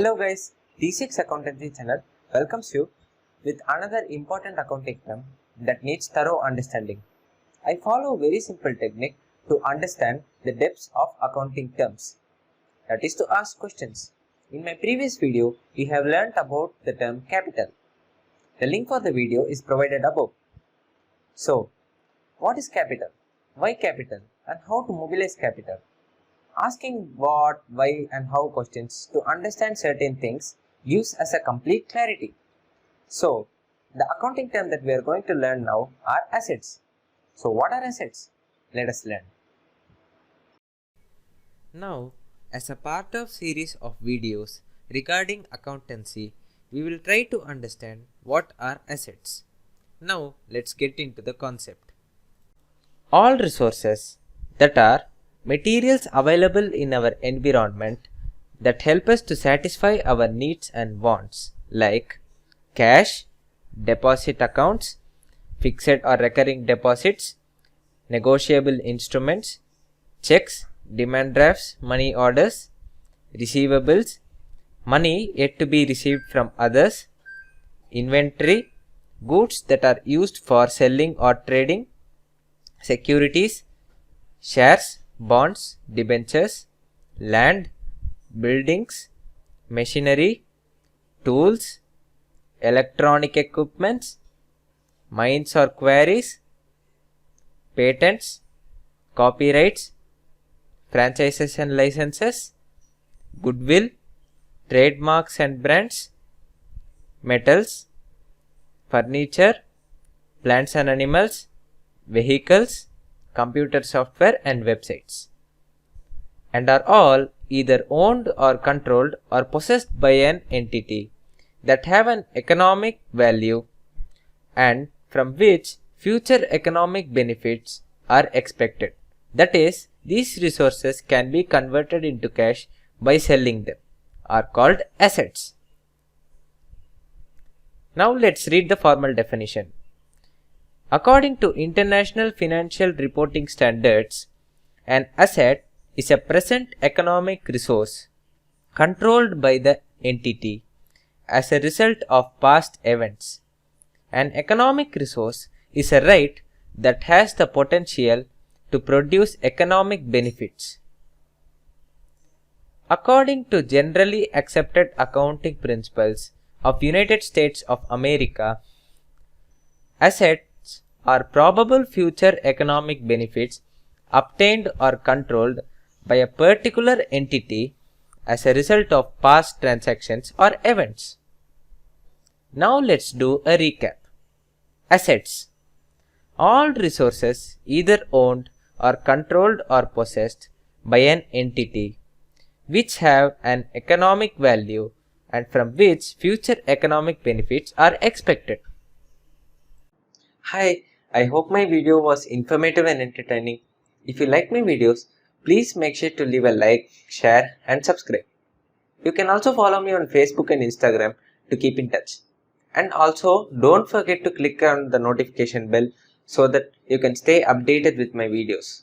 Hello guys, T6 Accountancy channel welcomes you with another important accounting term that needs thorough understanding. I follow a very simple technique to understand the depths of accounting terms, that is to ask questions. In my previous video, we have learnt about the term capital. The link for the video is provided above. So, what is capital? Why capital? And how to mobilize capital? Asking what, why and how questions to understand certain things gives us a complete clarity. So, the accounting term that we are going to learn now are assets. So, what are assets? Let us learn. Now, as a part of series of videos regarding accountancy, we will try to understand what are assets. Now, let's get into the concept. All resources that are materials available in our environment that help us to satisfy our needs and wants, like cash, deposit accounts, fixed or recurring deposits, negotiable instruments, checks, demand drafts, money orders, receivables, money yet to be received from others, inventory, goods that are used for selling or trading, securities, shares, bonds, debentures, land, buildings, machinery, tools, electronic equipments, mines or quarries, patents, copyrights, franchises and licenses, goodwill, trademarks and brands, metals, furniture, plants and animals, vehicles, computer software and websites, and are all either owned or controlled or possessed by an entity that have an economic value and from which future economic benefits are expected. That is, these resources can be converted into cash by selling them, are called assets. Now let's read the formal definition. According to International Financial Reporting Standards, an asset is a present economic resource controlled by the entity as a result of past events. An economic resource is a right that has the potential to produce economic benefits. According to generally accepted accounting principles of United States of America, assets are probable future economic benefits obtained or controlled by a particular entity as a result of past transactions or events. Now let's do a recap. Assets. All resources either owned or controlled or possessed by an entity which have an economic value and from which future economic benefits are expected. Hi, I hope my video was informative and entertaining. If you like my videos, please make sure to leave a like, share and subscribe. You can also follow me on Facebook and Instagram to keep in touch. And also don't forget to click on the notification bell so that you can stay updated with my videos.